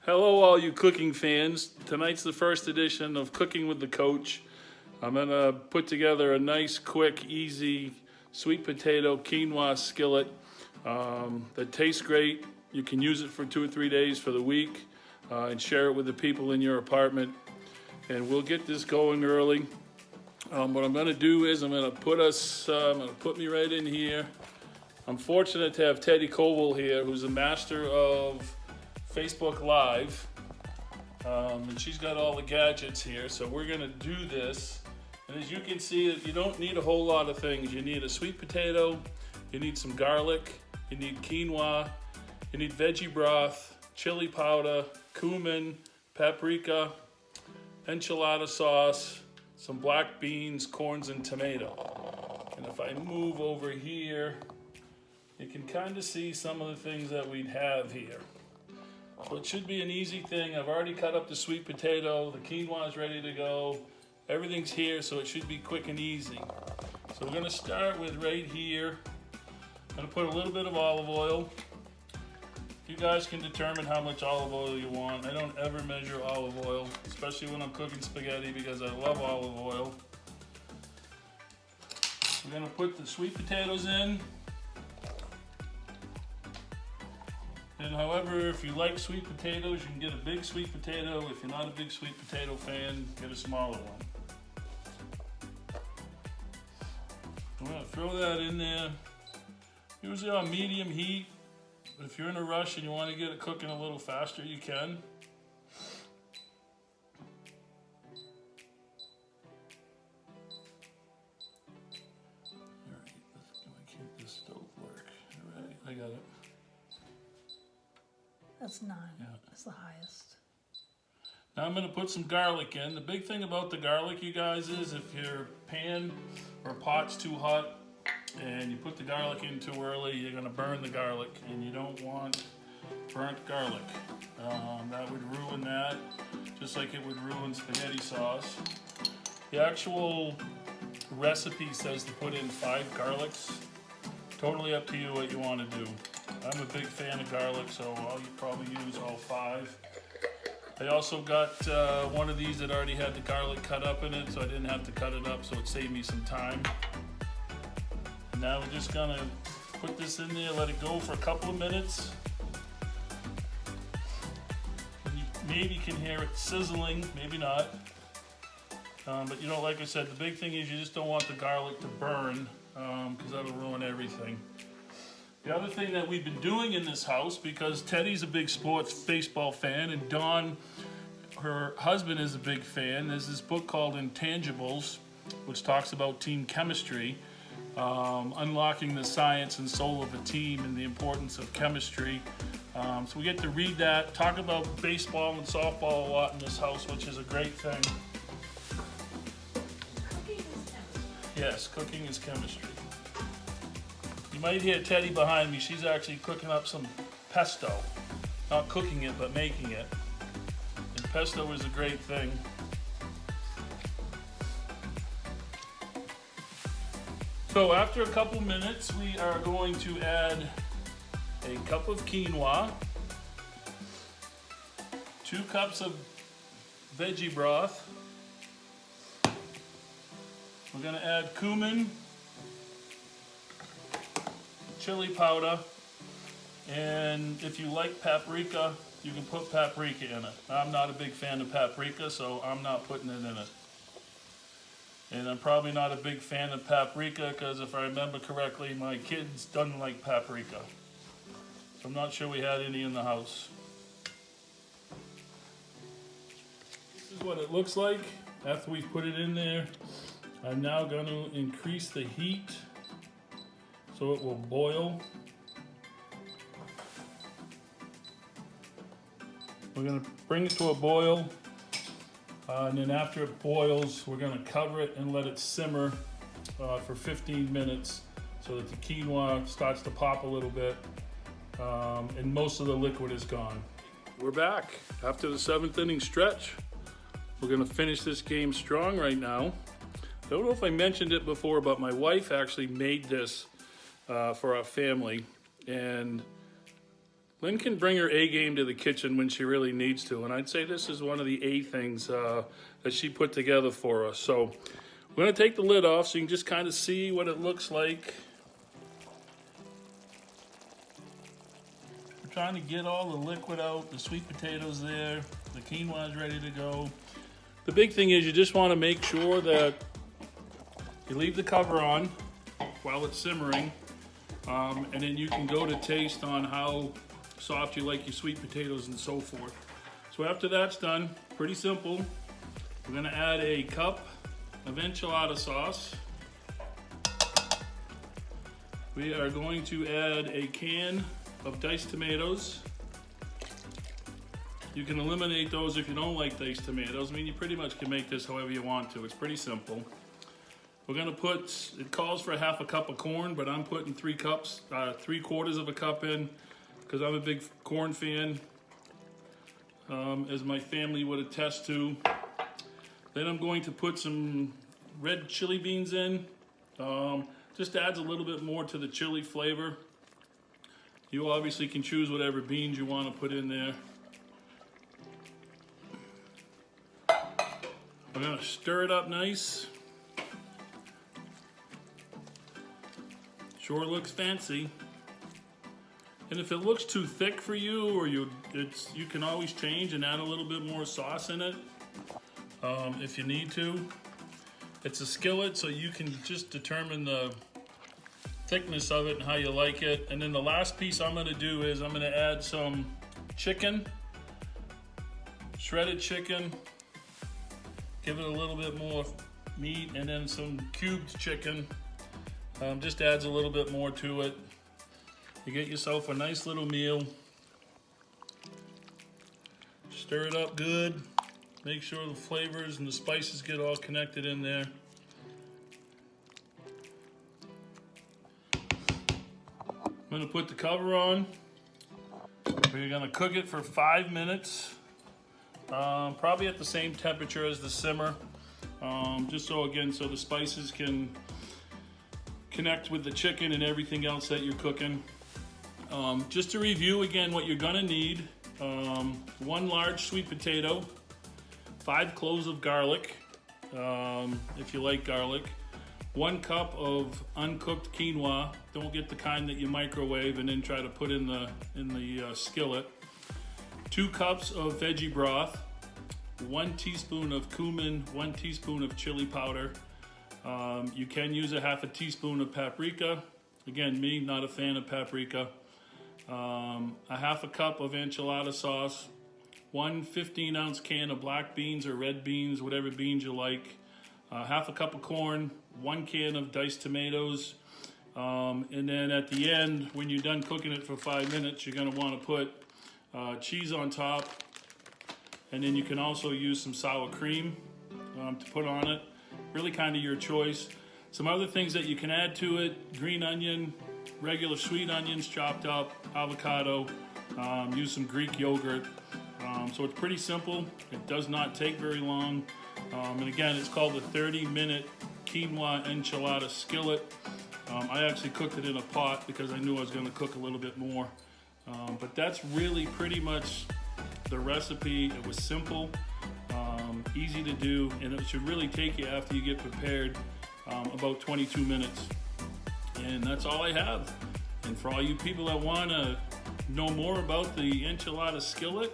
Hello, all you cooking fans. Tonight's the first edition of Cooking with the Coach. I'm gonna put together a nice, quick, easy sweet potato quinoa skillet that tastes great. You can use it for 2 or 3 days for the week and share it with the people in your apartment. And we'll get this going early. What I'm gonna do is I'm gonna put me right in here. I'm fortunate to have Teddy Koval here, who's a master of Facebook Live, and she's got all the gadgets here. So we're gonna do this, and as you can see, you don't need a whole lot of things. You need a sweet potato, you need some garlic, you need quinoa, you need veggie broth, chili powder, cumin, paprika, enchilada sauce, some black beans, corns, and tomato. And if I move over here, you can kind of see some of the things that we'd have here. So it should be an easy thing. I've already cut up the sweet potato, the quinoa is ready to go. Everything's here, so it should be quick and easy. So we're gonna start with right here. I'm gonna put a little bit of olive oil. You guys can determine how much olive oil you want. I don't ever measure olive oil, especially when I'm cooking spaghetti, because I love olive oil. We're gonna put the sweet potatoes in. And however, if you like sweet potatoes, you can get a big sweet potato. If you're not a big sweet potato fan, get a smaller one. I'm gonna throw that in there. Usually on medium heat. But if you're in a rush and you want to get it cooking a little faster, you can. Alright, let's keep this stove work. Alright, I got it. That's 9. Yeah. That's the highest. Now I'm going to put some garlic in. The big thing about the garlic, you guys, is if your pan or pot's too hot and you put the garlic in too early, you're going to burn the garlic, and you don't want burnt garlic. That would ruin that, just like it would ruin spaghetti sauce. The actual recipe says to put in 5 garlics. Totally up to you what you want to do. I'm a big fan of garlic, so I'll probably use all 5. I also got one of these that already had the garlic cut up in it, so I didn't have to cut it up, so it saved me some time. And now we're just gonna put this in there, let it go for a couple of minutes. And you maybe can hear it sizzling, maybe not. But you know, like I said, the big thing is you just don't want the garlic to burn, because that'll ruin everything. The other thing that we've been doing in this house, because Teddy's a big sports baseball fan and Dawn, her husband, is a big fan, there's this book called Intangibles, which talks about team chemistry, unlocking the science and soul of a team and the importance of chemistry. So we get to read that, talk about baseball and softball a lot in this house, which is a great thing. Cooking is chemistry. Yes, cooking is chemistry. You might hear Teddy behind me. She's actually cooking up some pesto. Not cooking it, but making it. And pesto is a great thing. So after a couple minutes, we are going to add a cup of quinoa, 2 cups of veggie broth. We're going to add cumin, chili powder, and if you like paprika, you can put paprika in it. I'm not a big fan of paprika, so I'm not putting it in it. And I'm probably not a big fan of paprika because if I remember correctly, my kids don't like paprika. So I'm not sure we had any in the house. This is what it looks like after we've put it in there. I'm now going to increase the heat so it will boil. We're going to bring it to a boil, and then after it boils, we're going to cover it and let it simmer for 15 minutes so that the quinoa starts to pop a little bit, and most of the liquid is gone. We're back after the 7th inning stretch. We're going to finish this game strong right now. I don't know if I mentioned it before, but my wife actually made this for our family, and Lynn can bring her A game to the kitchen when she really needs to, and I'd say this is one of the A things that she put together for us. So we're going to take the lid off so you can just kind of see what it looks like. We're trying to get all the liquid out, the sweet potatoes there, the quinoa is ready to go. The big thing is you just want to make sure that you leave the cover on while it's simmering, and then you can go to taste on how soft you like your sweet potatoes and so forth. So after that's done, pretty simple, we're gonna add a cup of enchilada sauce. We are going to add a can of diced tomatoes. You can eliminate those if you don't like diced tomatoes. I mean, you pretty much can make this however you want to. It's pretty simple. We're gonna put, it calls for half a cup of corn, but I'm putting 3/4 of a cup in, because I'm a big corn fan, as my family would attest to. Then I'm going to put some red chili beans in. Just adds a little bit more to the chili flavor. You obviously can choose whatever beans you want to put in there. We're gonna stir it up nice. Sure looks fancy. And if it looks too thick for you, or you can always change and add a little bit more sauce in it if you need to. It's a skillet, so you can just determine the thickness of it and how you like it. And then the last piece I'm gonna do is I'm gonna add some chicken, shredded chicken, give it a little bit more meat, and then some cubed chicken. Just adds a little bit more to it. You get yourself a nice little meal. Stir it up good. Make sure the flavors and the spices get all connected in there. I'm gonna put the cover on. We're gonna cook it for 5 minutes. Probably at the same temperature as the simmer. Just so the spices can connect with the chicken and everything else that you're cooking. Just to review again what you're gonna need. 1 large sweet potato, 5 cloves of garlic, if you like garlic, 1 cup of uncooked quinoa. Don't get the kind that you microwave and then try to put in the skillet. 2 cups of veggie broth, 1 teaspoon of cumin, 1 teaspoon of chili powder. You can use a half a teaspoon of paprika. Again, me, not a fan of paprika. A half a cup of enchilada sauce, 1 15-ounce can of black beans or red beans, whatever beans you like, half a cup of corn, 1 can of diced tomatoes, and then at the end, when you're done cooking it for 5 minutes, you're going to want to put cheese on top, and then you can also use some sour cream to put on it. Really kind of your choice. Some other things that you can add to it: green onion, regular sweet onions chopped up, avocado, use some Greek yogurt. So it's pretty simple. It does not take very long. And again, it's called the 30-minute quinoa enchilada skillet. I actually cooked it in a pot because I knew I was going to cook a little bit more. But that's really pretty much the recipe. It was simple, easy to do, and it should really take you, after you get prepared, about 22 minutes. And that's all I have. And for all you people that want to know more about the enchilada skillet,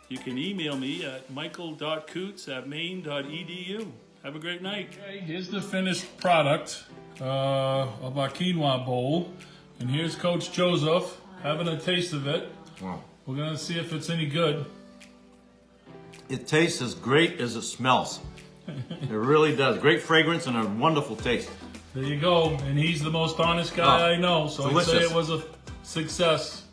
you can email me at michael.coots@maine.edu. Have a great night. Okay, here's the finished product of our quinoa bowl. And here's Coach Joseph having a taste of it. Wow. We're going to see if it's any good. It tastes as great as it smells. It really does. Great fragrance and a wonderful taste. There you go. And he's the most honest guy I know. So I'd say delicious. it was a success.